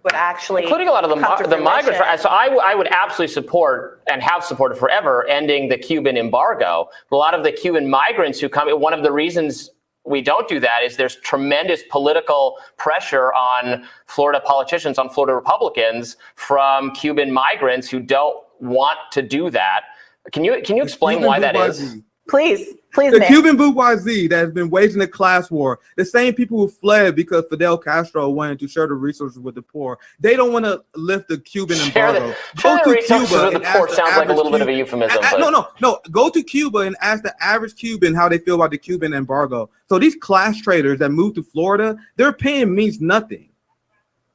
would actually, including a lot of the migrants. So I would absolutely support and have supported forever ending the Cuban embargo. A lot of the Cuban migrants who come, one of the reasons we don't do that is there's tremendous political pressure on Florida politicians, on Florida Republicans from Cuban migrants who don't want to do that. Can you explain why that is? Please, the Nick. Cuban bourgeoisie that has been waging a class war, the same people who fled because Fidel Castro wanted to share the resources with the poor, they don't want to lift the Cuban embargo. Share the resources with the poor sounds like a little bit of a euphemism. No. Go to Cuba and ask the average Cuban how they feel about the Cuban embargo. So these class traders that moved to Florida, their opinion means nothing.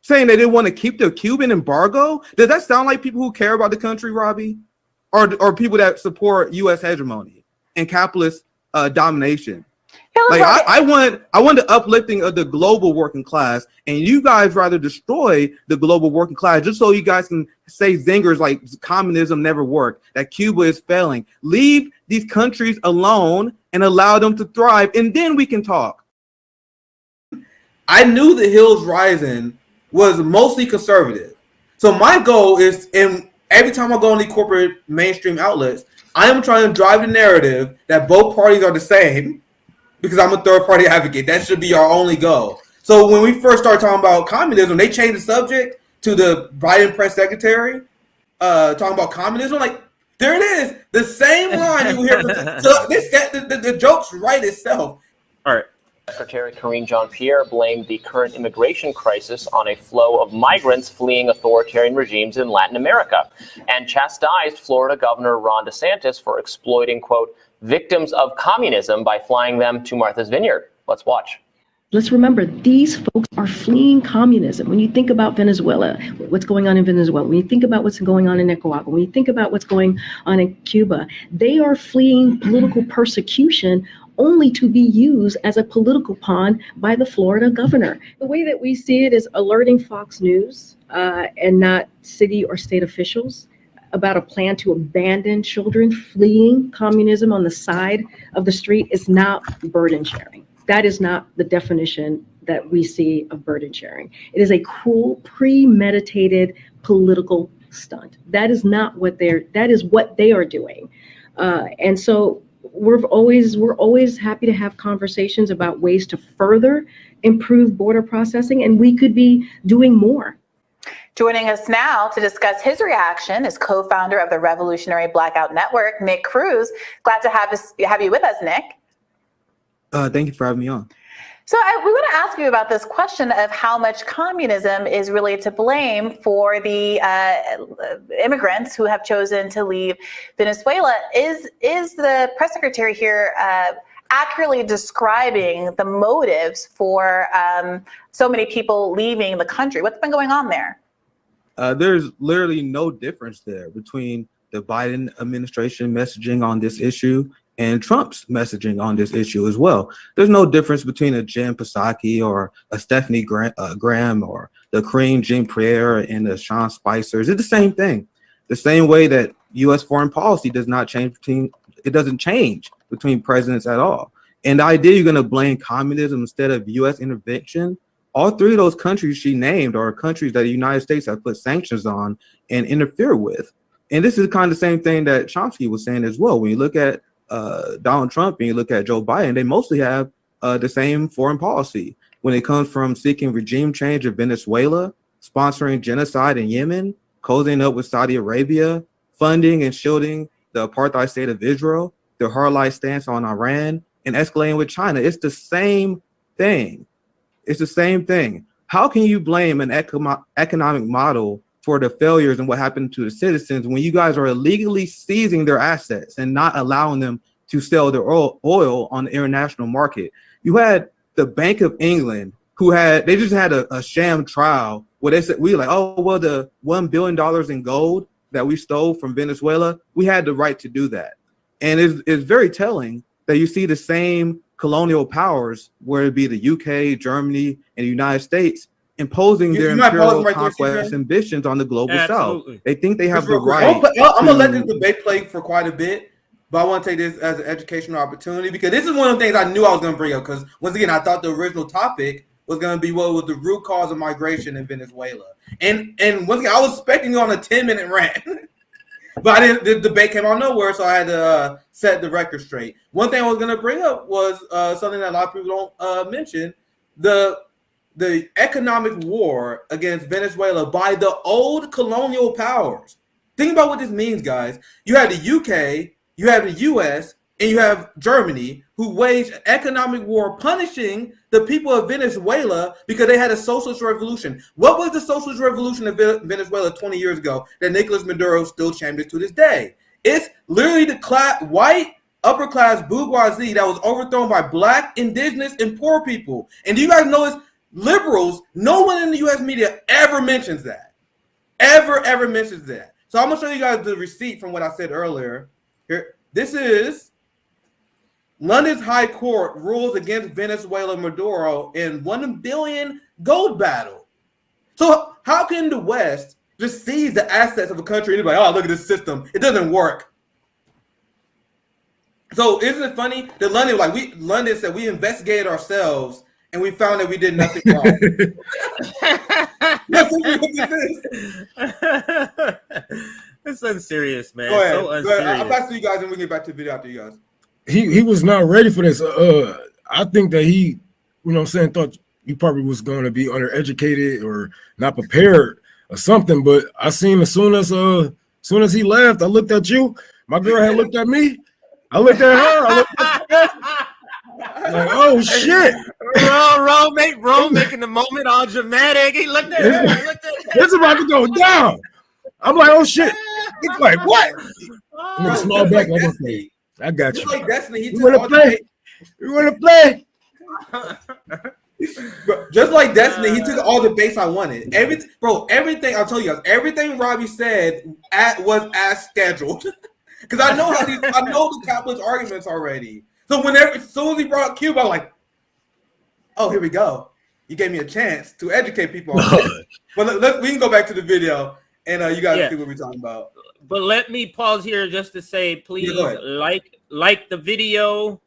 Saying they didn't want to keep the Cuban embargo, does that sound like people who care about the country, Robbie? Or people that support U.S. hegemony and capitalist domination? Like I want the uplifting of the global working class, and you guys rather destroy the global working class just so you guys can say zingers like communism never worked, that Cuba is failing. Leave these countries alone and allow them to thrive, and then we can talk. I knew the Hills Rising was mostly conservative, so my goal is, and every time I go on the corporate mainstream outlets, I am trying to drive the narrative that both parties are the same, because I'm a third party advocate. That should be our only goal. So when we first started talking about communism, they changed the subject to the Biden press secretary talking about communism. Like, there it is, the same line you hear. So the joke's right itself. All right. Secretary Karine Jean-Pierre blamed the current immigration crisis on a flow of migrants fleeing authoritarian regimes in Latin America, and chastised Florida Governor Ron DeSantis for exploiting, quote, victims of communism by flying them to Martha's Vineyard. Let's watch. Let's remember, these folks are fleeing communism. When you think about Venezuela, what's going on in Venezuela, when you think about what's going on in Nicaragua, when you think about what's going on in Cuba, they are fleeing political persecution only to be used as a political pawn by the Florida governor. The way that we see it is alerting Fox News and not city or state officials about a plan to abandon children fleeing communism on the side of the street is not burden sharing. That is not the definition that we see of burden sharing. It is a cruel, premeditated political stunt. That is not what that is what they are doing. And so we're always happy to have conversations about ways to further improve border processing, and we could be doing more. Joining us now to discuss his reaction is co-founder of the Revolutionary Blackout Network, Nick Cruz. Glad to have you with us, Nick. Thank you for having me on. So we want to ask you about this question of how much communism is really to blame for the immigrants who have chosen to leave Venezuela. Is the press secretary here accurately describing the motives for so many people leaving the country? What's been going on there? There's literally no difference there between the Biden administration messaging on this issue and Trump's messaging on this issue as well. There's no difference between a Jen Psaki or a Stephanie Graham or the Karine Jean-Pierre and the Sean Spicers. It's the same thing. The same way that U.S. foreign policy doesn't change between presidents at all. And the idea you're going to blame communism instead of U.S. intervention, all three of those countries she named are countries that the United States have put sanctions on and interfere with. And this is kind of the same thing that Chomsky was saying as well. When you look at Donald Trump and you look at Joe Biden, they mostly have the same foreign policy when it comes from seeking regime change in Venezuela, sponsoring genocide in Yemen, cozying up with Saudi Arabia, funding and shielding the apartheid state of Israel, their hard-line stance on Iran, and escalating with China. It's the same thing. It's the same thing. How can you blame an economic model for the failures and what happened to the citizens when you guys are illegally seizing their assets and not allowing them to sell their oil on the international market? You had the Bank of England they just had a sham trial where they said, we were like, oh, well, the $1 billion in gold that we stole from Venezuela, we had the right to do that. And it's very telling that you see the same colonial powers, whether it be the UK, Germany, and the United States, imposing their imperial conquest ambitions on the global South. They think they have the right. I'm going to let this debate play for quite a bit, but I want to take this as an educational opportunity because this is one of the things I knew I was going to bring up because, once again, I thought the original topic was going to be what was the root cause of migration in Venezuela. And once again, I was expecting you on a 10-minute rant. But I didn't. The debate came out of nowhere, so I had to set the record straight. One thing I was going to bring up was something that a lot of people don't mention: the economic war against Venezuela by the old colonial powers. Think about what this means, guys. You have the UK, you have the US, and you have Germany, who waged an economic war punishing the people of Venezuela because they had a socialist revolution. What was the socialist revolution in Venezuela 20 years ago that Nicolas Maduro still champions to this day? It's literally the white upper class bourgeoisie that was overthrown by black, indigenous, and poor people. And do you guys notice liberals, no one in the US media ever mentions that. Ever mentions that. So I'm going to show you guys the receipt from what I said earlier. Here, this is London's High Court rules against Venezuela Maduro in $1 billion gold battle. So how can the West just seize the assets of a country and be like, oh, look at this system. It doesn't work. So isn't it funny that London said we investigated ourselves and we found that we did nothing wrong. That's what this is. It's unserious, man. Go ahead. So unserious. I'll back to you guys and we get back to the video after you guys. He was not ready for this. I think that he, you know what I'm saying, thought he probably was going to be undereducated or not prepared or something. But I seen as soon as he left, I looked at you. My girl had looked at me. I looked at her. I looked at her. Like, oh shit. Rome making the moment all dramatic. He looked at her. It's about to go down. I'm like, oh shit. It's like, what? I'm gonna small back like, okay, I got you. Just like Destiny, You wanna play? You wanna play? Just like Destiny, he took all the base I wanted. Everything I'll tell you guys, everything Robbie said was as scheduled. Because I know the capitalist arguments already. So as soon as he brought up Cuba, I'm like, oh, here we go. You gave me a chance to educate people on this. But we can go back to the video and you guys see what we're talking about. But let me pause here just to say, please like the video.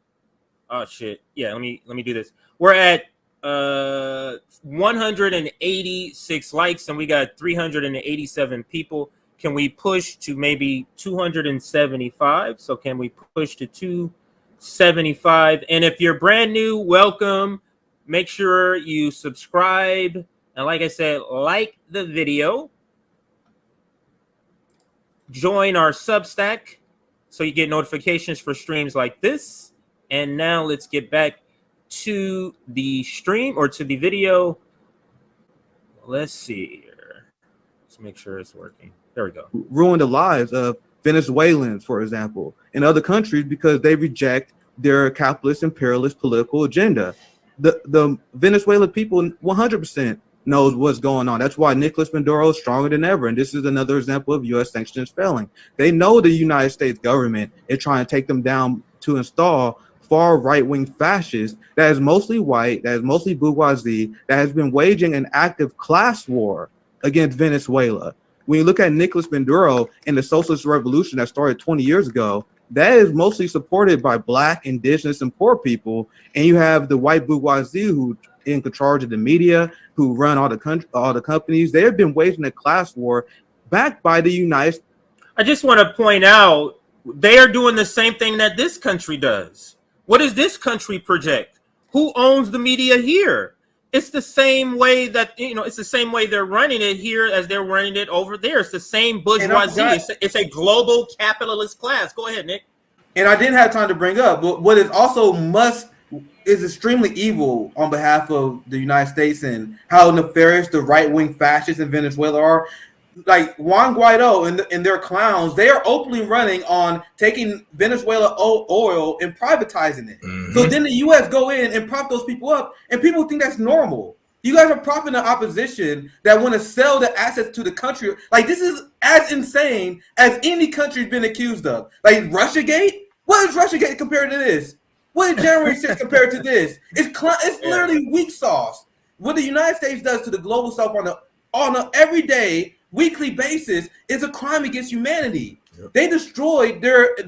Oh shit. Yeah, let me do this. We're at 186 likes and we got 387 people. Can we push to maybe 275? So can we push to 275? And if you're brand new, welcome. Make sure you subscribe. And like I said, like the video. Join our Substack so you get notifications for streams like this. And now let's get back to the stream or to the video. Let's see here. Let's make sure it's working. There we go. Ruin the lives of Venezuelans, for example, in other countries because they reject their capitalist imperialist political agenda. The Venezuelan people 100% knows what's going on. That's why Nicolas Maduro is stronger than ever. And this is another example of U.S. sanctions failing. They know the United States government is trying to take them down to install far right-wing fascists that is mostly white, that is mostly bourgeoisie, that has been waging an active class war against Venezuela. When you look at Nicolas Maduro and the socialist revolution that started 20 years ago, that is mostly supported by black, indigenous, and poor people. And you have the white bourgeoisie who in charge of the media, who run all the companies. They have been waging a class war backed by the United States. I just want to point out they are doing the same thing that this country does. What does this country project? Who owns the media here? It's the same way that, it's the same way they're running it here as they're running it over there. It's the same bourgeoisie. It's a global capitalist class. Go ahead, Nick. And I didn't have time to bring up, but what is also is extremely evil on behalf of the United States and how nefarious the right-wing fascists in Venezuela are. Like Juan Guaido and their clowns, they are openly running on taking Venezuela oil and privatizing it. Mm-hmm. So then the U.S. go in and prop those people up, and people think that's normal. You guys are propping the opposition that want to sell the assets to the country. Like, this is as insane as any country's been accused of. Like Russiagate? What is Russiagate compared to this? What is January 6th compared to this? It's literally weak sauce. What the United States does to the global South on an everyday, weekly basis is a crime against humanity. Yep. They destroyed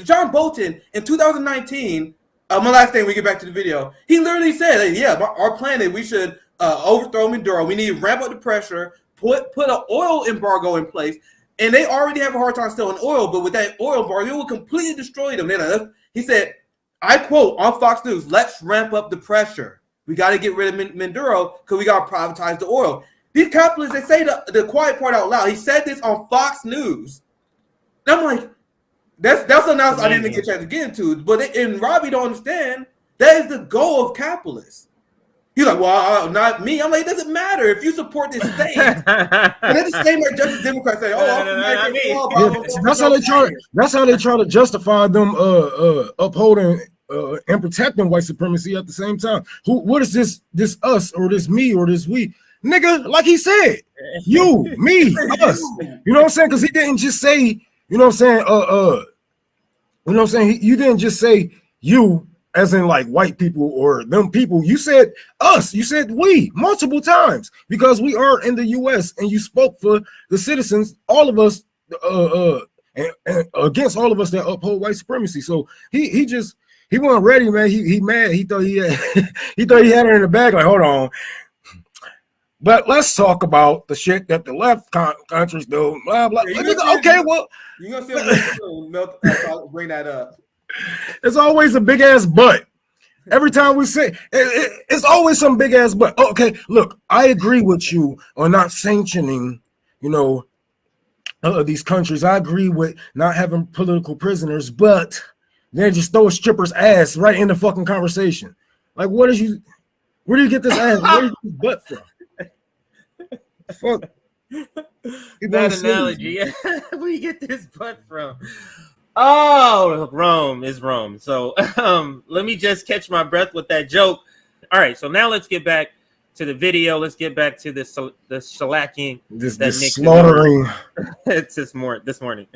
John Bolton in 2019 my last thing, we get back to the video. He literally said, like, yeah, our plan is we should overthrow Maduro. We need to ramp up the pressure, put an oil embargo in place. And they already have a hard time selling oil, but with that oil embargo, it will completely destroy them. He said, I quote on Fox News, let's ramp up the pressure. We got to get rid of Maduro because we got to privatize the oil. These capitalists, they say the quiet part out loud. He said this on Fox News. And I'm like, that's something else I didn't get a chance to get into. But and Robbie don't understand that is the goal of capitalists. He's like, well, not me. I'm like, it doesn't matter if you support this state. And it's the same like Justice Democrats say, that's how they try to justify them upholding and protecting white supremacy at the same time. What is this us or this me or this we? Nigga, like he said, you, me, us. You know what I'm saying? Because he didn't just say, you know what I'm saying? You didn't just say you as in like white people or them people. You said us. You said we multiple times because we are in the U.S. and you spoke for the citizens, all of us, and against all of us that uphold white supremacy. So he wasn't ready, man. He mad. He thought he had he had it in the bag. Like, hold on. But let's talk about the shit that the left countries do. Blah blah. Okay, well, you're gonna see bring that up. It's always a big ass butt. Every time we say it's always some big ass butt. Okay, look, I agree with you on not sanctioning, you know, these countries. I agree with not having political prisoners, but then just throw a stripper's ass right in the fucking conversation. Like, where do you get this ass? Where do you get this butt from? Fuck. That analogy. Where you get this butt from? Oh, Rome is Rome. So let me just catch my breath with that joke. All right, so now let's get back to the video. Let's get back to the shellacking. This slaughtering. It's this morning.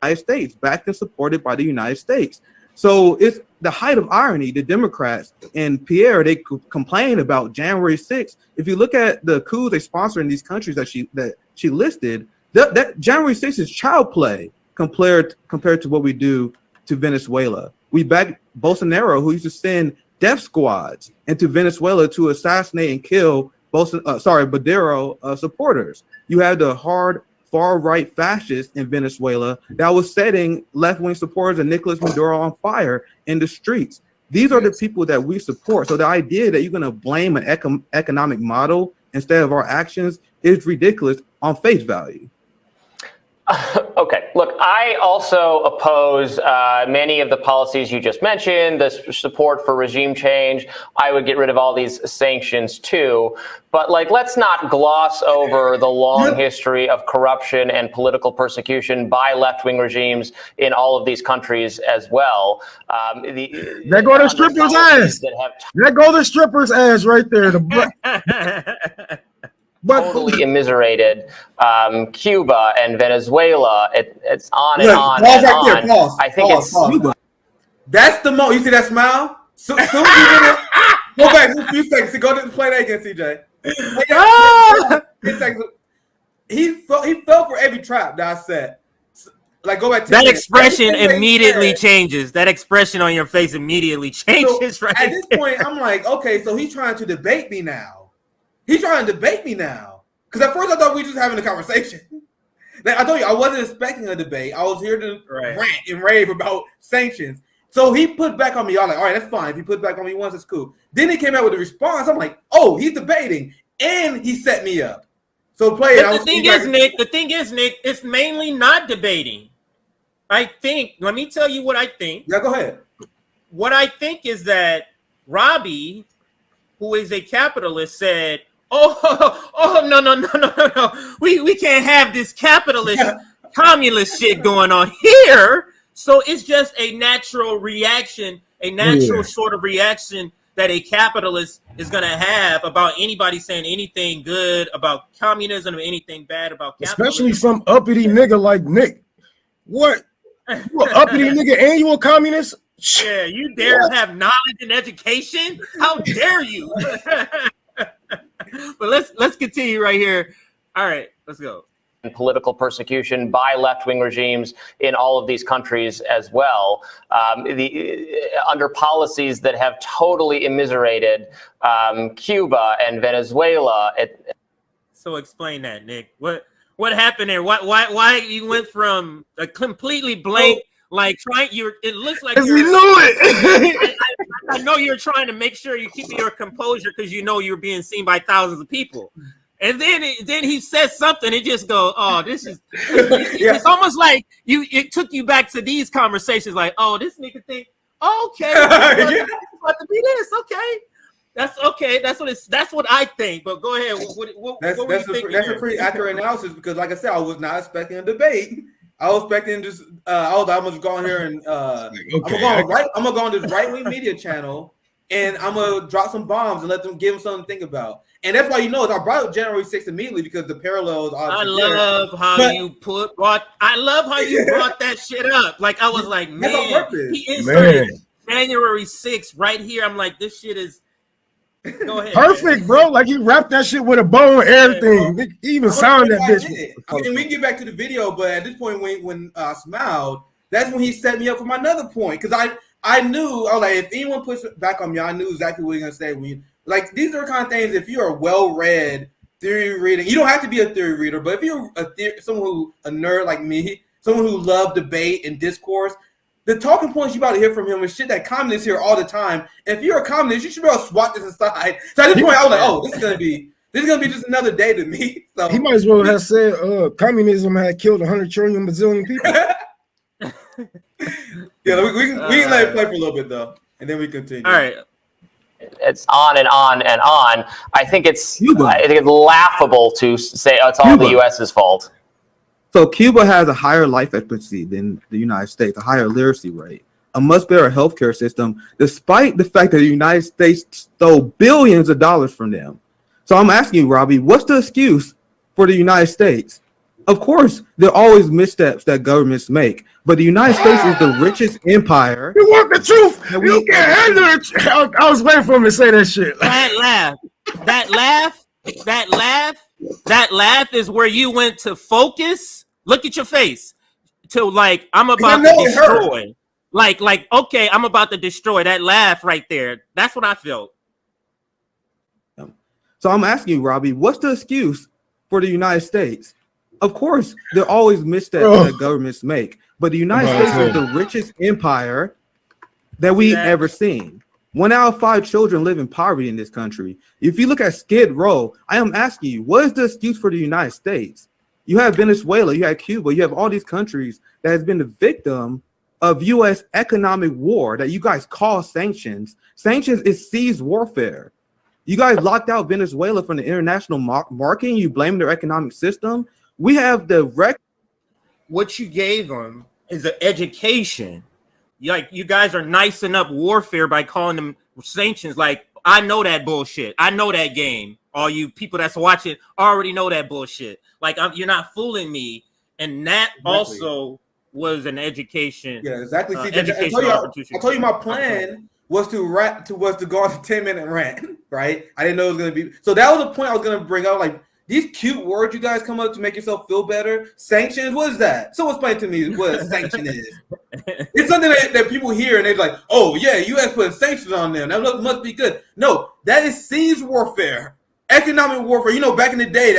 United States, backed and supported by the United States. So it's the height of irony. The Democrats and Pierre, they complain about January 6th. If you look at the coups they sponsor in these countries that she listed, that January 6th is child play compared to what we do to Venezuela. We back Bolsonaro, who used to send death squads into Venezuela to assassinate and kill Maduro supporters. You have the hard far-right fascists in Venezuela that was setting left-wing supporters of Nicolas Maduro on fire in the streets. These are the people that we support. So the idea that you're going to blame an economic model instead of our actions is ridiculous on face value. Okay, look, I also oppose many of the policies you just mentioned, the support for regime change. I would get rid of all these sanctions too. But let's not gloss over the long history of corruption and political persecution by left-wing regimes in all of these countries as well. There go the stripper's ass. There go the stripper's ass right there. Totally immiserated Cuba and Venezuela. It's on and on and on. Pause, I think pause. That's the moment. You see that smile? So you go back a few seconds. Go to play that again, CJ. He fell for every trap that I said. Go back to that expression immediately changes. That expression on your face immediately changes. So right at this point, I'm like, okay, so he's trying to debate me now. He's trying to debate me now. Because at first I thought we were just having a conversation. I told you, I wasn't expecting a debate. I was here to rant and rave about sanctions. So he put back on me. Y'all like, all right, that's fine. If he put back on me once, it's cool. Then he came out with a response. I'm like, oh, he's debating. And he set me up. So play it. The thing is, Nick, it's mainly not debating. I think, let me tell you what I think. Yeah, go ahead. What I think is that Robbie, who is a capitalist, said, Oh no. We can't have this capitalist communist shit going on here. So it's just a natural reaction, sort of reaction that a capitalist is gonna have about anybody saying anything good about communism or anything bad about capitalism. Especially some uppity nigga like Nick. What? You an uppity nigga and you a communist? Yeah, you dare have knowledge and education? How dare you? But let's continue right here. All right, let's go. and political persecution by left-wing regimes in all of these countries as well, under policies that have totally immiserated Cuba and Venezuela. So explain that, Nick. What happened there? Why you went from a completely blank, like trying? It looks like we knew it. I know you're trying to make sure you keep your composure because you know you're being seen by thousands of people. And then he says something and just go, oh, this is. It's almost like it took you back to these conversations, like, oh, this nigga think, okay, it's about to be this, okay. That's okay. That's what I think. But go ahead. That's a pretty accurate analysis because, like I said, I was not expecting a debate. I was expecting just I'm gonna go on here and I'm gonna go on this right-wing media channel and I'm gonna drop some bombs and let them give them something to think about. And that's why I brought up January 6th immediately because the parallels. I love how you brought that shit up. Like I was like, man, he inserted January 6th right here. I'm like, this shit is. Go ahead. Perfect, bro. Like you wrapped that shit with a bow and everything. He even sounded that bitch. And we can get back to the video, but at this point, when I smiled, that's when he set me up for my another point because I knew I was like, if anyone puts it back on me, I knew exactly what he was gonna say. Like these are the kind of things. If you're a well-read theory reader, you don't have to be a theory reader, but if you're a nerd like me, someone who loves debate and discourse. The talking points you about to hear from him is shit that communists hear all the time. And if you're a communist, you should be able to swat this aside. So at this point, I was like, "Oh, this is gonna be just another day to me." So he might as well have said, "Communism had killed 100 trillion bazillion people." Yeah, we can let it play for a little bit though, and then we continue. All right. It's on and on and on. I think it's laughable to say it's all the U.S.'s fault. So Cuba has a higher life expectancy than the United States, a higher literacy rate, a much better healthcare system, despite the fact that the United States stole billions of dollars from them. So I'm asking you, Robbie, what's the excuse for the United States? Of course, there are always missteps that governments make, but the United States is the richest empire. You want the truth? You can't handle it. I was waiting for him to say that shit. That laugh is where you went to focus. Look at your face. To like, I'm about to destroy. Like, okay, I'm about to destroy. That laugh right there. That's what I felt. So I'm asking you, Robbie, what's the excuse for the United States? Of course, there are always missteps that governments make, but the United States is the richest empire that we've ever seen. 1 out of 5 children live in poverty in this country. If you look at Skid Row, I am asking you, what is the excuse for the United States? You have Venezuela, you have Cuba, you have all these countries that has been the victim of U.S. economic war that you guys call sanctions. Sanctions is seized warfare. You guys locked out Venezuela from the international market. You blame their economic system. We have the what you gave them is an education. Like you guys are nicing up warfare by calling them sanctions. Like I know that bullshit. I know that game. All you people that's watching already know that bullshit. Like you're not fooling me. And that also was an education. Yeah, exactly. See, I told you my plan was to go on a 10-minute rant. Right? I didn't know it was gonna be. So that was the point I was gonna bring up. Like. These cute words you guys come up to make yourself feel better. Sanctions, what is that? Someone explain to me what a sanction is. It's something that people hear and they're like, oh, yeah, U.S. put sanctions on them. That must be good. No, that is siege warfare, economic warfare. You know, back in the day,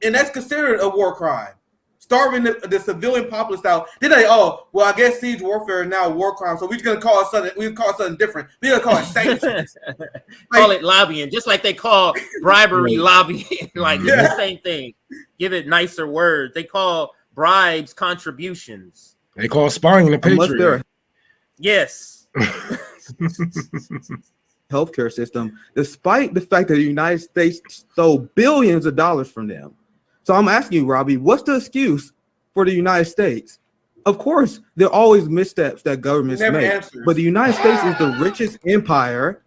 and that's considered a war crime. Starving the civilian populace out. Then they, I guess siege warfare is now a war crime, so we're gonna call it something. We're gonna call it something different. We're gonna call it sanctions. Call it lobbying, just like they call bribery lobbying. Like it's the same thing. Give it nicer words. They call bribes contributions. They call spying the Patriot. Yes. Healthcare system, despite the fact that the United States stole billions of dollars from them. So I'm asking you, Robbie, what's the excuse for the United States? Of course, there are always missteps that governments make, but the United States is the richest empire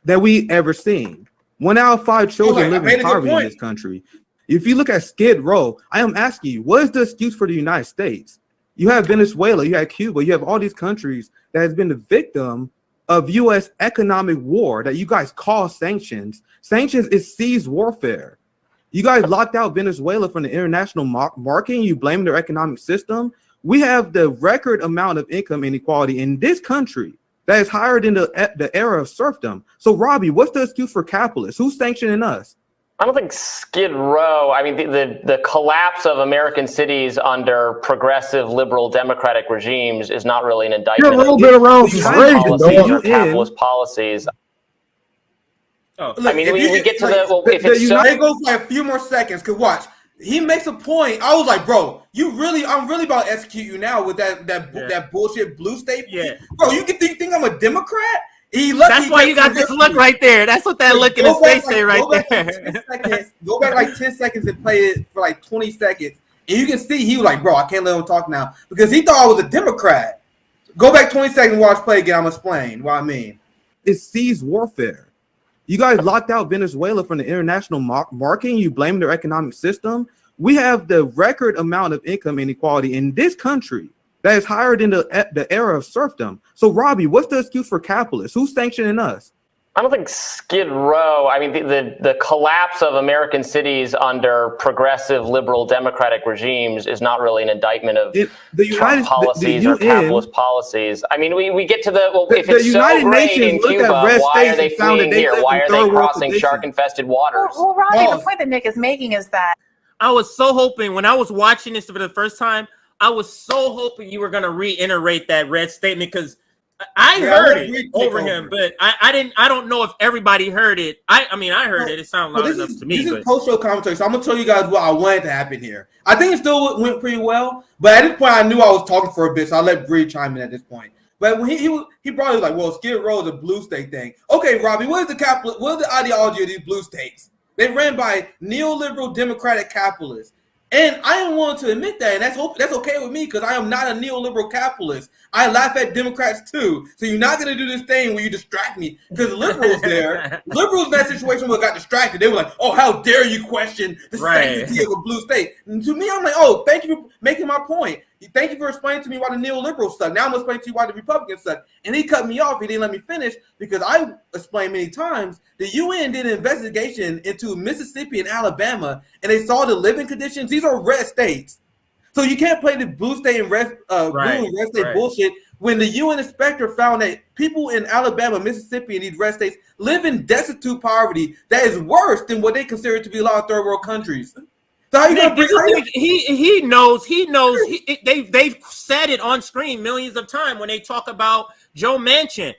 that we ever seen. 1 out of 5 children live in poverty in this country. If you look at Skid Row, I am asking you, what is the excuse for the United States? You have Venezuela, you have Cuba, you have all these countries that has been the victim of U.S. economic war that you guys call sanctions. Sanctions is seized warfare. You guys locked out Venezuela from the international market. You blame their economic system. We have the record amount of income inequality in this country that is higher than the era of serfdom. So, Robbie, what's the excuse for capitalists? Who's sanctioning us? I don't think Skid Row, I mean, the collapse of American cities under progressive liberal democratic regimes is not really an indictment You're a little bit around Trump for Reagan, policies or dog. capitalist policies. Oh, I mean, we get to well, if the it's so, United goes for a few more seconds. Cause watch, he makes a point. I was like, bro, I'm really about to execute you now with that bullshit blue state. Yeah. Bro, you think I'm a Democrat? That's why you got this look right there. That's what that look in his face say right there. Go back like 10 seconds and play it for like 20 seconds. And you can see he was like, bro, I can't let him talk now. Because he thought I was a Democrat. Go back 20 seconds, watch play again. I'm going to explain what I mean. It's seized warfare. You guys locked out Venezuela from the international market. You blame their economic system. We have the record amount of income inequality in this country that is higher than the era of serfdom. So, Robbie, what's the excuse for capitalists? Who's sanctioning us? I don't think Skid Row, I mean, the collapse of American cities under progressive liberal democratic regimes is not really an indictment of Trump policies or capitalist policies. I mean, we get to if it's so great in Cuba, why are they fleeing here? Why are they crossing shark-infested waters? Well, Ronnie, the point that Nick is making is that I was so hoping when I was watching this for the first time, I was so hoping you were going to reiterate that red statement because I heard it over him, but I don't know if everybody heard it. I mean, I heard it. It sounded loud enough to me. This is post-show commentary, so I'm going to tell you guys what I wanted to happen here. I think it still went pretty well, but at this point, I knew I was talking for a bit, so I let Bree chime in at this point. But when he brought it like, well, Skid Row is a blue state thing. Okay, Robbie, what is the ideology of these blue states? They ran by neoliberal democratic capitalists. And I am willing to admit that, and that's okay with me because I am not a neoliberal capitalist. I laugh at Democrats too. So you're not going to do this thing where you distract me because liberals in that situation got distracted. They were like, "Oh, how dare you question the sanctity of a blue state?" And to me, I'm like, "Oh, thank you for making my point. Thank you for explaining to me why the neoliberals suck. Now I'm going to explain to you why the Republicans suck." And he cut me off. He didn't let me finish because I explained many times the UN did an investigation into Mississippi and Alabama, and they saw the living conditions. These are red states. So you can't play the blue state and red state bullshit when the UN inspector found that people in Alabama, Mississippi, and these red states live in destitute poverty that is worse than what they consider to be a lot of third world countries. So how you gonna bring he knows they've said it on screen millions of times when they talk about Joe Manchin.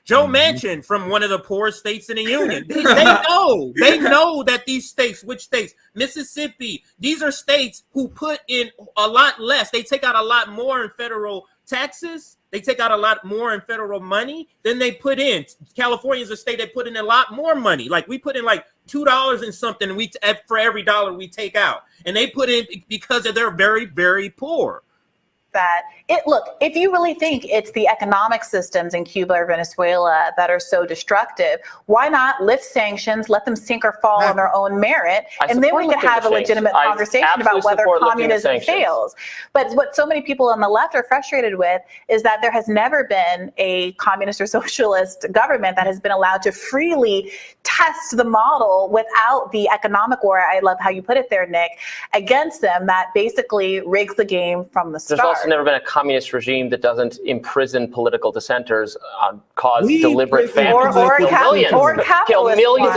Manchin from one of the poorest states in the union. They know that these states, which states? Mississippi, these are states who put in a lot less. They take out a lot more in federal taxes. They take out a lot more in federal money than they put in. California is a state that put in a lot more money. Like we put in like $2 and something for every dollar we take out. And they put in because they're very, very poor. If you really think it's the economic systems in Cuba or Venezuela that are so destructive, why not lift sanctions, let them sink or fall on their own merit, and then we could have a legitimate conversation about whether communism fails. But what so many people on the left are frustrated with is that there has never been a communist or socialist government that has been allowed to freely test the model without the economic war, I love how you put it there, Nick, against them that basically rigs the game from the start. There's also never been a communist regime that doesn't imprison political dissenters, cause deliberate famines, kill millions.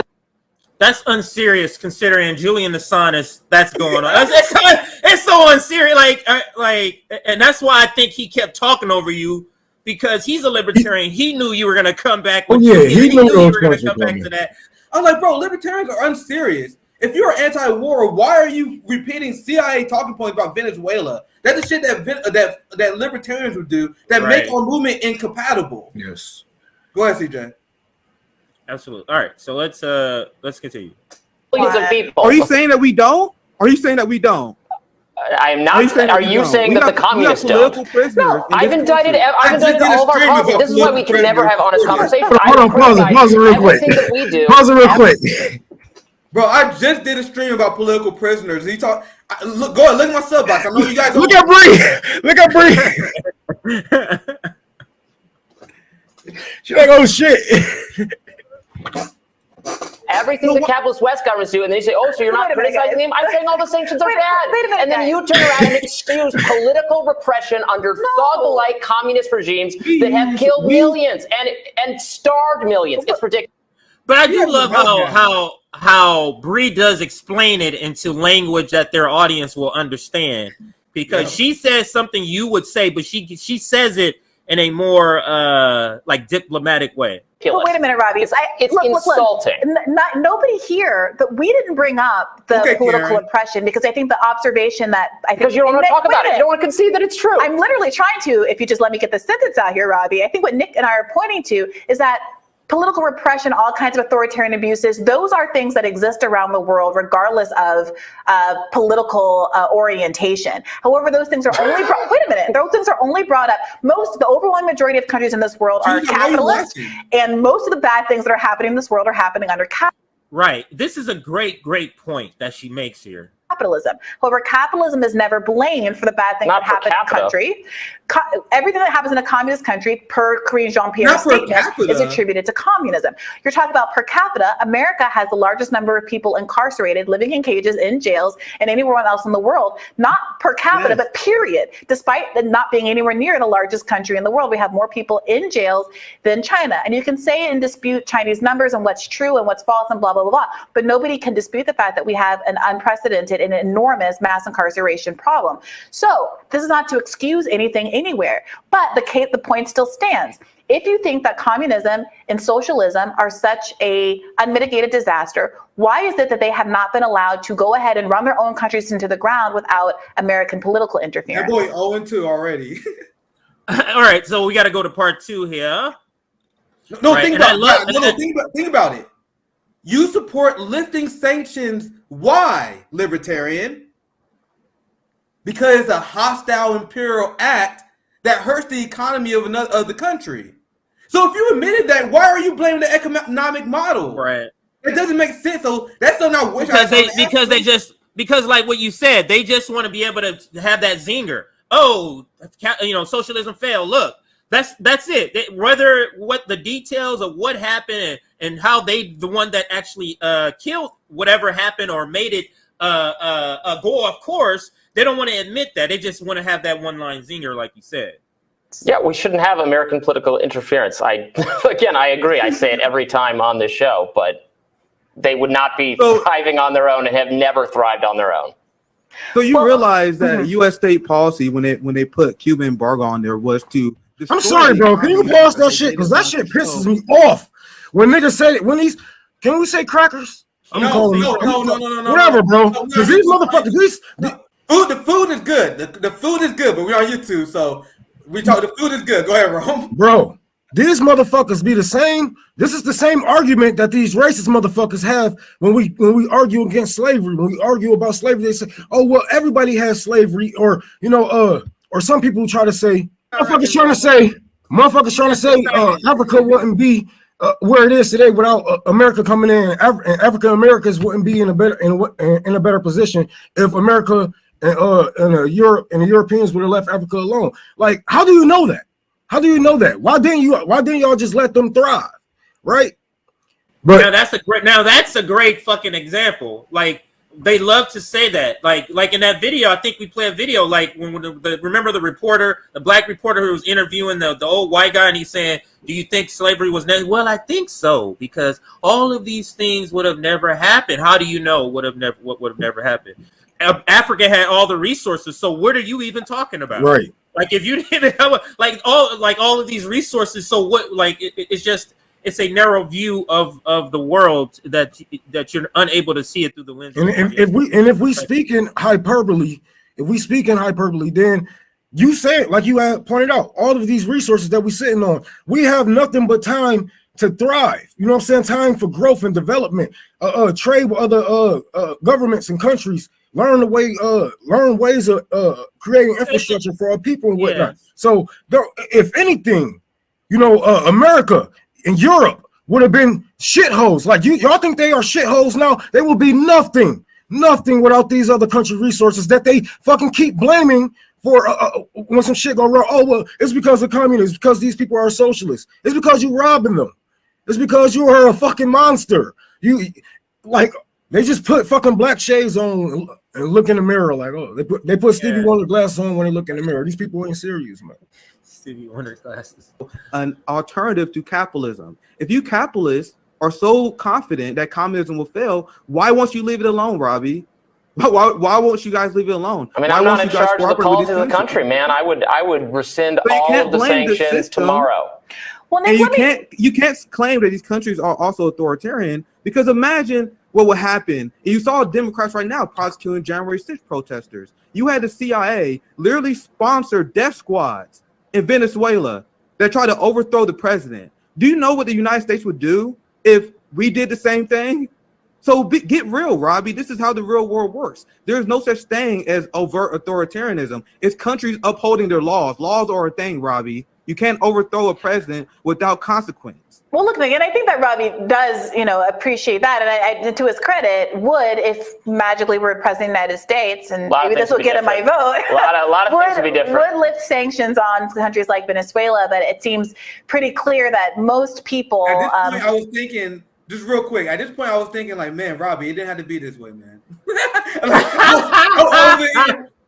That's unserious considering Julian Assange that's going on. It's so unserious. And that's why I think he kept talking over you because he's a libertarian. He knew you were going to come back. He knew you were going to come back to that. I'm like, bro, libertarians are unserious. If you're anti-war, why are you repeating CIA talking points about Venezuela? That's the shit that libertarians would do that make our movement incompatible. Yes. Go ahead, CJ. Absolutely. All right, so let's continue. Millions of people. Are you saying that we don't? Are you saying that we don't? I am not. Are you saying that the communists don't? No, I've indicted all of our politics. This is why we can never have honest conversations. Hold on, pause it real quick. Pause it real quick. Bro, I just did a stream about political prisoners. He talked. Look at my sub box. I know you guys. Look at Bree. She's like, oh shit. Everything the capitalist West governments do, and they say, "Oh, so you're not criticizing them?" I'm saying all the sanctions are bad, and then you turn around and excuse political repression under thug-like communist regimes that have killed millions and starved millions. It's ridiculous. But I do love how Bree does explain it into language that their audience will understand, because she says something you would say, but she says it in a more like diplomatic way. Well, wait a minute, Robbie. It's insulting. Nobody here, that we didn't bring up the political oppression, because I think the observation that I think, because you don't want to talk about it. You don't want to concede that it's true. I'm literally trying to. If you just let me get the sentence out here, Robbie. I think what Nick and I are pointing to is that political repression, all kinds of authoritarian abuses, those are things that exist around the world, regardless of political orientation. However, those things are only those things are only brought up. The overwhelming majority of countries in this world are capitalist, and most of the bad things that are happening in this world are happening under capitalism. Right. This is a great point that she makes here. Capitalism. However, capitalism is never blamed for the bad things that happen in a country. Everything that happens in a communist country, per Korean Jean-Pierre's statement, is attributed to communism. You're talking about per capita. America has the largest number of people incarcerated, living in cages, in jails, and anywhere else in the world. Not per capita, but period. Despite not being anywhere near the largest country in the world, we have more people in jails than China. And you can say and dispute Chinese numbers and what's true and what's false and blah, blah, blah, blah. But nobody can dispute the fact that we have an unprecedented and enormous mass incarceration problem. So this is not to excuse anything anywhere, but the point still stands. If you think that communism and socialism are such a unmitigated disaster, why is it that they have not been allowed to go ahead and run their own countries into the ground without American political interference? That boy 0-2 already. All right, so we got to go to part 2 here. Think about it. You support lifting sanctions. Why, libertarian? Because it's a hostile imperial act that hurts the economy of the country. So if you admitted that, why are you blaming the economic model? Right. It doesn't make sense. So that's still not what because like what you said, they just want to be able to have that zinger. Oh, socialism failed. Look, that's it. Whether what the details of what happened and how the one that actually killed whatever happened or made it go off course, they don't want to admit that. They just want to have that one-line zinger, like you said. Yeah, we shouldn't have American political interference. I agree. I say it every time on this show, but they would not be thriving on their own and have never thrived on their own. So you realize that U.S. state policy, when they put Cuban embargo on there, was to. I'm sorry, bro. Can you pause that shit? Because that shit pisses me off. When niggas say it, can we say crackers? No. Whatever, bro. Because these motherfuckers, the food is good. The food is good, but we're on YouTube, so the food is good. Go ahead, Rome. Bro, these motherfuckers be the same. This is the same argument that these racist motherfuckers have when we argue against slavery. When we argue about slavery, they say, "Oh well, everybody has slavery," or or some people try to say, motherfuckers trying to say, Africa wouldn't be where it is today without America coming in, and African Americans wouldn't be in a better position if America and Europe and the Europeans would have left Africa alone. Like, how do you know that? How do you know that? Why didn't y'all just let them thrive, right? But now that's a great fucking example. Like, they love to say that. Like in that video, I think we play a video. Like when remember the black reporter who was interviewing the old white guy, and he's saying, "Do you think slavery was necessary?" Well, I think so, because all of these things would have never happened. How do you know what would have never happened? Africa had all the resources, so what are you even talking about? Right. Like, if you didn't have all of these resources, so what? Like, it's a narrow view of the world that you're unable to see it through the lens. And if we speak in hyperbole, then you said, like you had pointed out, all of these resources that we're sitting on, we have nothing but time to thrive. You know what I'm saying? Time for growth and development, trade with other governments and countries, learn ways of creating infrastructure for our people and whatnot. Yeah. So if anything, America and Europe would have been shitholes. Like, y'all think they are shitholes now? They will be nothing without these other country resources that they fucking keep blaming for when some shit go wrong. Oh, well, it's because of communists, because these people are socialists. It's because you robbing them. It's because you are a fucking monster. You like they just put fucking black shades on and look in the mirror like, oh, they put Stevie Wonder glasses on when they look in the mirror. These people ain't serious, man. Stevie Wonder glasses. An alternative to capitalism. If you capitalists are so confident that communism will fail, why won't you leave it alone, Robbie? Why won't you guys leave it alone? I mean, why I'm won't not in you guys charge of the cooperate with policy these of the country, man. I would rescind But you all can't of the blame the sanctions system. tomorrow. Well, Nick, And you can't claim that these countries are also authoritarian, because imagine what would happen. And you saw Democrats right now prosecuting January 6th protesters. You had the CIA literally sponsor death squads in Venezuela that try to overthrow the president. Do you know what the United States would do if we did the same thing? So get real, Robbie. This is how the real world works. There's no such thing as overt authoritarianism. It's countries upholding their laws. Laws are a thing, Robbie. You can't overthrow a president without consequence. well, look, Nick, and I think that Robbie does, appreciate that. And I, to his credit, would, if magically we're president of the United States, and maybe this will get him my vote, A lot of things would be different. would lift sanctions on countries like Venezuela. But it seems pretty clear that most people. At this point, I was thinking, just real quick. At this point, I was thinking, like, man, Robbie, it didn't have to be this way, man.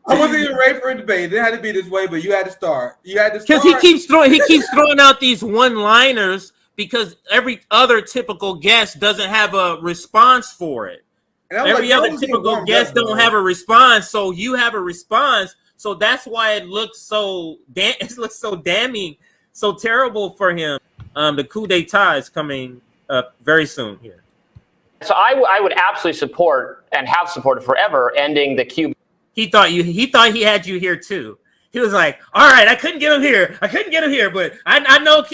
I wasn't even ready for a debate. It didn't have to be this way, but you had to start. Because he keeps throwing out these one-liners because every other typical guest doesn't have a response for it. Every other typical guest don't have a response, so you have a response. So that's why it looks so damning, so terrible for him. The coup d'etat is coming up very soon here. So I would absolutely support and have supported forever ending the Cuban. He thought he had you here too. He was like, "All right, I couldn't get him here, but I know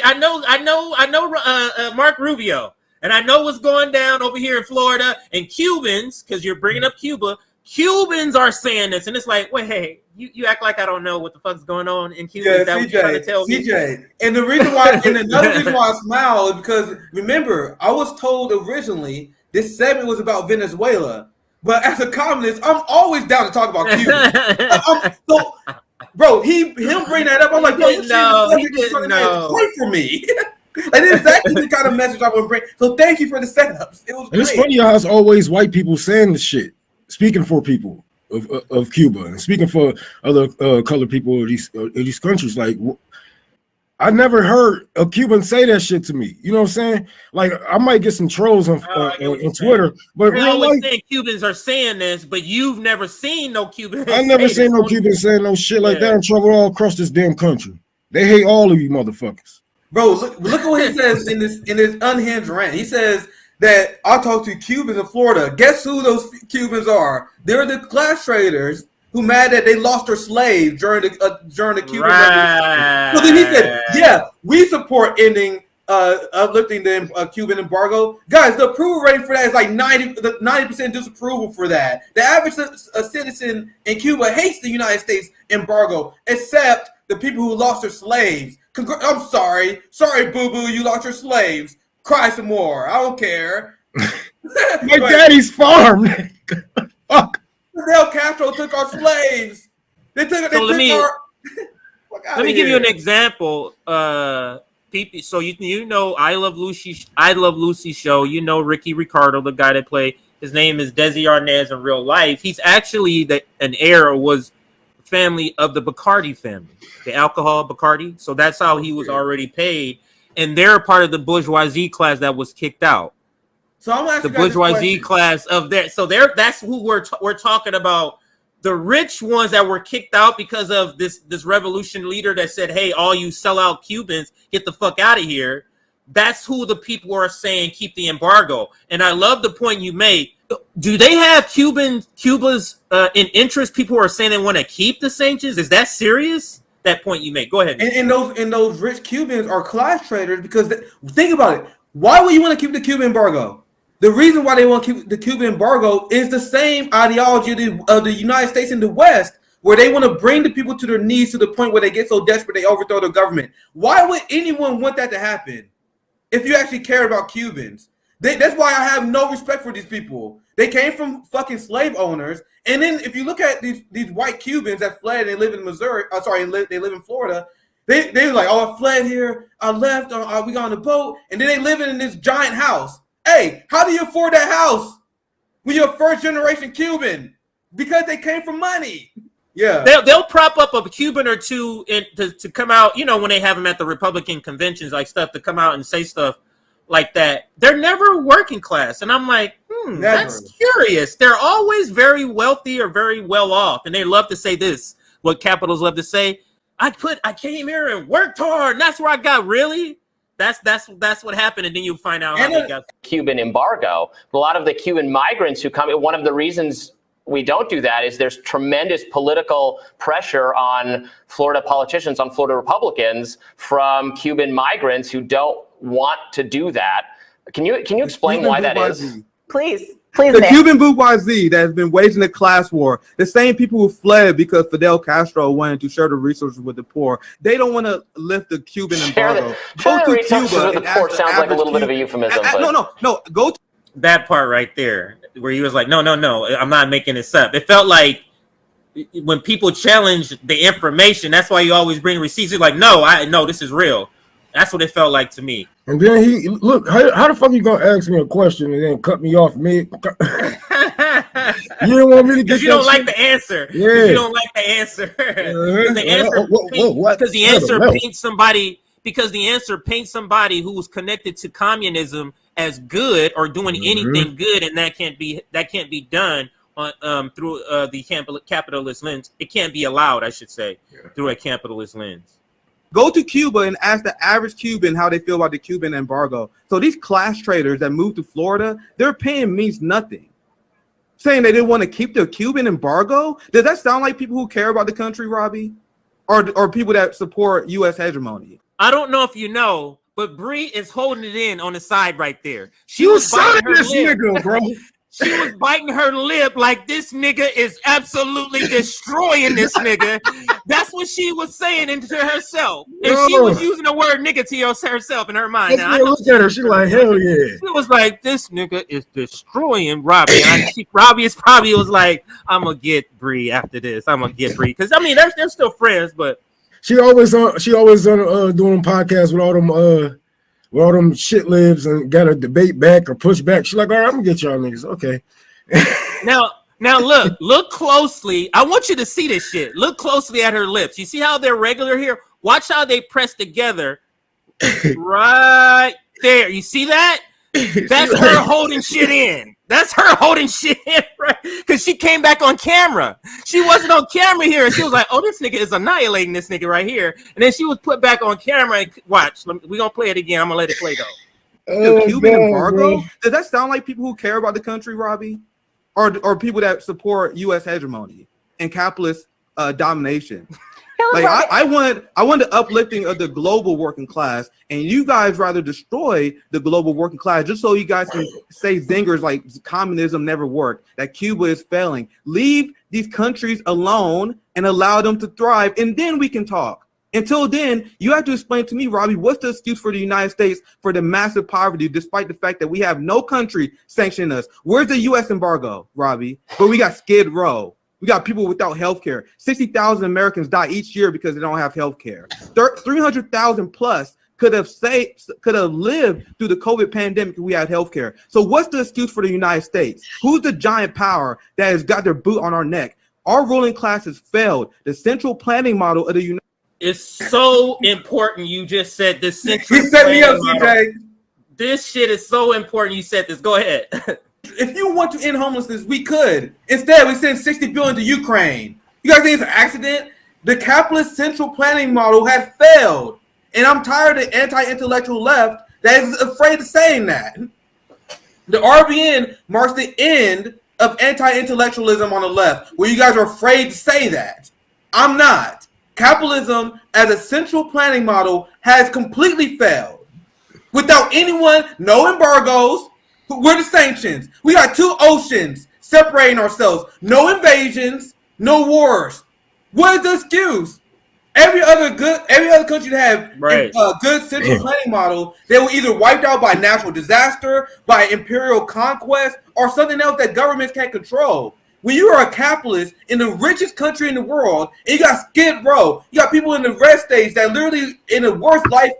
Mark Rubio, and I know what's going down over here in Florida, and Cubans, because you're bringing up Cuba. Cubans are saying this," and it's like, wait, hey, you act like I don't know what the fuck's going on in Cuba. Yeah, Is that what you're trying to tell me? CJ. And the reason why, and another reason why I smile is because remember, I was told originally this segment was about Venezuela. But as a communist, I'm always down to talk about Cuba. So, bro, him bring that up. I'm like, bro, you didn't know. Wait for me. And it's exactly the kind of message I would bring. So thank you for the setups. It was and it's funny how it's always white people saying the shit, speaking for people of Cuba and speaking for other colored people of these countries. Like, I never heard a Cuban say that shit to me. You know what I'm saying? Like, I might get some trolls on Twitter, but real life, saying Cubans are saying this, but you've never seen no Cubans. I never seen no Cubans saying no shit like that and travel all across this damn country. They hate all of you motherfuckers. Bro, look at what he says in this unhinged rant. He says that I talked to Cubans in Florida. Guess who those Cubans are? They're the class traders who mad that they lost their slaves during the Cuban Revolution. So then he said, "Yeah, we support ending uplifting the Cuban embargo." Guys, the approval rating for that is like 90% disapproval for that. The average citizen in Cuba hates the United States embargo, except the people who lost their slaves. I'm sorry, boo-boo, you lost your slaves. Cry some more. I don't care. My daddy's farm. Fuck. Fidel Castro took our slaves. Let me give you an example. So you know I Love Lucy show. You know Ricky Ricardo, the guy that played. His name is Desi Arnaz in real life. He's actually an heir, was family of the Bacardi family, the alcohol Bacardi. So that's how he was already paid, and they're a part of the bourgeoisie class that was kicked out. So I'm asking the bourgeoisie class of that. So that's who we're talking about. The rich ones that were kicked out because of this revolution leader that said, "Hey, all you sellout Cubans, get the fuck out of here." That's who the people are saying keep the embargo. And I love the point you made. Do they have Cuba's in interest? People who are saying they want to keep the sanctions. Is that serious? That point you made. Go ahead. And those rich Cubans are class traders because think about it. Why would you want to keep the Cuban embargo? The reason why they want to keep the Cuban embargo is the same ideology of the United States and the West, where they want to bring the people to their knees to the point where they get so desperate they overthrow the government. Why would anyone want that to happen if you actually care about Cubans? That's why I have no respect for these people. They came from fucking slave owners. And then if you look at these white Cubans that fled and they live in Missouri, they live in Florida, they were like, "Oh, I fled here, I left, we got on a boat," and then they live in this giant house. Hey, how do you afford that house when you're a first generation Cuban? Because they came from money. Yeah. They'll prop up a Cuban or two to come out, you know, when they have them at the Republican conventions, like stuff to come out and say stuff like that. They're never working class. And I'm like, that's curious. They're always very wealthy or very well off. And they love to say this, what capitals love to say. I came here and worked hard. And that's where I got really. That's what happened, and then you find out how they got Cuban embargo. A lot of the Cuban migrants who come, one of the reasons we don't do that is there's tremendous political pressure on Florida politicians, on Florida Republicans from Cuban migrants who don't want to do that. Can you explain why that is? Please, The Nick. Cuban bourgeoisie that has been waging a class war, the same people who fled because Fidel Castro wanted to share the resources with the poor, they don't want to lift the Cuban embargo. Share the resources with the poor sounds like a little bit of a euphemism. No. Go to that part right there where he was like, no, I'm not making this up. It felt like when people challenge the information, that's why you always bring receipts. He's like, no, this is real. That's what it felt like to me. And then he look, how the fuck you gonna ask me a question and then cut me off mid? You don't want me to get you don't like the answer. Yeah. You don't like the answer. Because the answer paints somebody who was connected to communism as good or doing anything good, and that can't be done on through the capitalist lens. It can't be allowed, I should say, through a capitalist lens. Go to Cuba and ask the average Cuban how they feel about the Cuban embargo. So these class traders that moved to Florida, their opinion means nothing. Saying they didn't want to keep the Cuban embargo? Does that sound like people who care about the country, Robbie? Or people that support U.S. hegemony? I don't know if you know, but Bree is holding it in on the side right there. She was biting her this nigga, bro. She was biting her lip like this nigga is absolutely destroying this nigga. That's what she was saying into herself. And she was using the word nigga to herself in her mind. Now, I look at her. She like, hell yeah. She was like, this nigga is destroying Robbie. And Robbie was like, I'm going to get Bree after this. I'm going to get Bree. Because, I mean, they're still friends, but. She always doing podcasts with all them shit libs and got to debate back or push back. She's like, all right, I'm gonna get y'all niggas. Okay. Now look closely. I want you to see this shit. Look closely at her lips. You see how they're regular here? Watch how they press together. Right there. You see that? That's her holding shit in. That's her holding shit in, right? Because she came back on camera. She wasn't on camera here. And she was like, oh, this nigga is annihilating this nigga right here. And then she was put back on camera and watch. We're going to play it again. I'm going to let it play, though. The Cuban embargo? Does that sound like people who care about the country, Robbie? Or people that support U.S. hegemony and capitalist domination? Like I want the uplifting of the global working class, and you guys rather destroy the global working class just so you guys can say zingers like communism never worked, that Cuba is failing. Leave these countries alone and allow them to thrive, and then we can talk. Until then, you have to explain to me, Robbie, what's the excuse for the United States for the massive poverty, despite the fact that we have no country sanctioning us? Where's the U.S. embargo, Robbie? But we got Skid Row. We got people without health care. 60,000 Americans die each year because they don't have health care. 300,000 plus could have lived through the COVID pandemic if we had health care. So what's the excuse for the United States? Who's the giant power that has got their boot on our neck? Our ruling class has failed. The central planning model of the United It's so important you just said this central. You set me up, CJ. This shit is so important you said this. Go ahead. If you want to end homelessness, we could. Instead, we send $60 billion to Ukraine. You guys think it's an accident? The capitalist central planning model has failed. And I'm tired of the anti-intellectual left that is afraid of saying that. The RBN marks the end of anti-intellectualism on the left, where you guys are afraid to say that. I'm not. Capitalism as a central planning model has completely failed. Without anyone, no embargoes. Where are the sanctions? We got two oceans separating ourselves. No invasions, no wars. What is the excuse? Every other country that have a good central planning model, they were either wiped out by natural disaster, by imperial conquest, or something else that governments can't control. When you are a capitalist in the richest country in the world, and you got Skid Row, you got people in the red states that literally in the worst life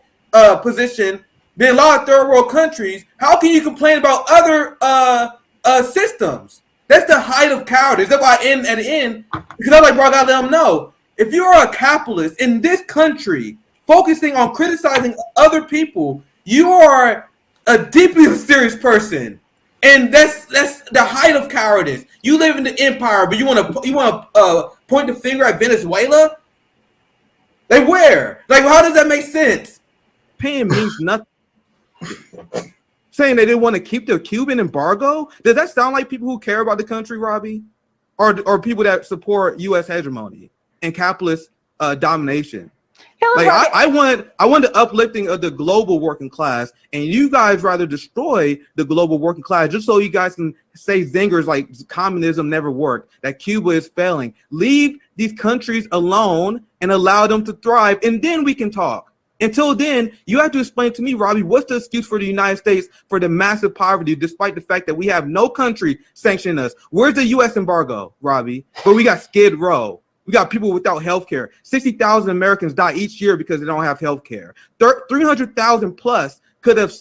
position than a lot of third world countries, how can you complain about other systems? That's the height of cowardice. That's why I end at the end, because I'm like, bro, I gotta let them know. If you are a capitalist in this country, focusing on criticizing other people, you are a deeply serious person. And that's the height of cowardice. You live in the empire, but you want to point the finger at Venezuela? Like where? Like how does that make sense? Opinion means nothing. Saying that they want to keep the Cuban embargo, does that sound like people who care about the country, Robbie, or people that support U.S. hegemony and capitalist domination? Like I want the uplifting of the global working class, and you guys rather destroy the global working class just so you guys can say zingers like communism never worked, that Cuba is failing. Leave these countries alone and allow them to thrive, and then we can talk. Until then, you have to explain to me, Robbie, what's the excuse for the United States for the massive poverty, despite the fact that we have no country sanctioning us? Where's the U.S. embargo, Robbie? But we got Skid Row. We got people without health care. 60,000 Americans die each year because they don't have health care. 300,000 plus could have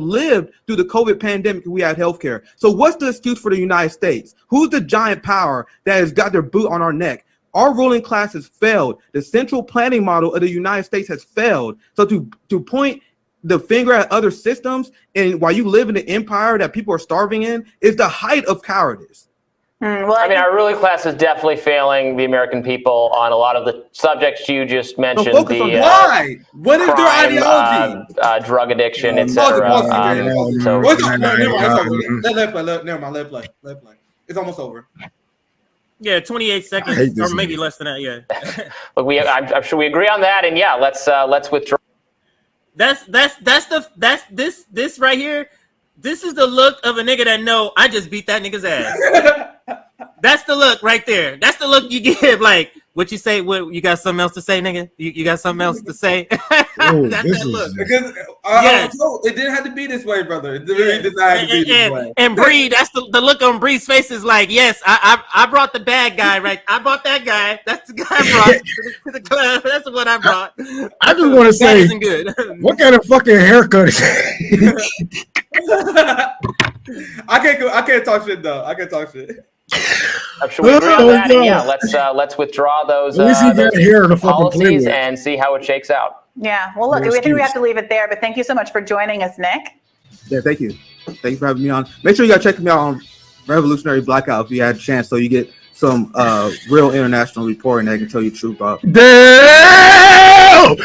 lived through the COVID pandemic if we had health care. So what's the excuse for the United States? Who's the giant power that has got their boot on our neck? Our ruling class has failed. The central planning model of the United States has failed. So to point the finger at other systems and while you live in an empire that people are starving in is the height of cowardice. Well, I mean, our ruling class is definitely failing the American people on a lot of the subjects you just mentioned. focus on Why? What is their crime, ideology? drug addiction, etc. Never mind. Let it play. It's almost over. Yeah, 28 seconds or maybe less than that. Yeah. Look, I'm sure we agree on that, and yeah, let's withdraw. This right here. This is the look of a nigga that know I just beat that nigga's ass. That's the look right there. That's the look you give. Like, what you say? What you got something else to say, nigga? You got something else to say? Oh, That's that look. Because it didn't have to be this way, brother. It really did not have to be this way. And Bree, that's the look on Bree's face is like, yes, I brought the bad guy, right? I brought that guy. That's the guy I brought to the club. That's what I brought. I just want to say, isn't good. What kind of fucking haircut is that? I can't talk shit though. I can't talk shit. I'm sure we agree on that. And yeah, let's withdraw those policies and see how it shakes out. Yeah. Well, look, I think we have to leave it there. But thank you so much for joining us, Nick. Yeah, thank you. Thank you for having me on. Make sure you guys check me out on Revolutionary Blackout if you had a chance, so you get some real international reporting that can tell you the truth about. Damn!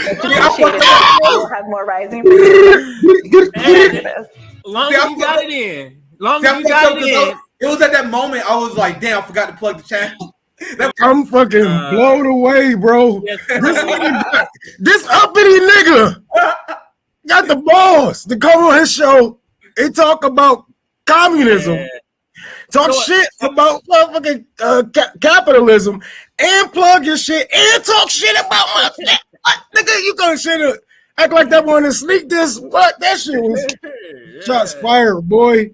We'll have more rising. Long as you got it in. Long as you got it in. It was at that moment I was like, damn, I forgot to plug the channel. I'm fucking blown away, bro. Yes. This uppity nigga got the balls to come on his show and talk about communism, talk shit about motherfucking capitalism, and plug your shit and talk shit about my nigga. You gonna shit act like that one and sneak this? What that shit was shots fired, boy.